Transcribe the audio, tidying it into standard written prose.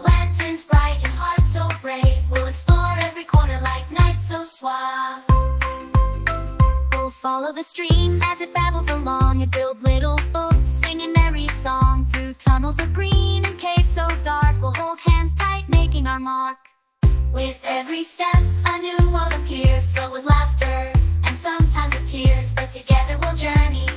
lanterns bright and hearts so brave, we'll explore every corner like knights so suave. We'll follow the stream as it babbles along and build little boats, sing a merry song through tunnels of green and caves so dark. We'll hold hands tight, making our mark. With every step, a new world appears, filled with laughter and sometimes with tears. But together we'll journey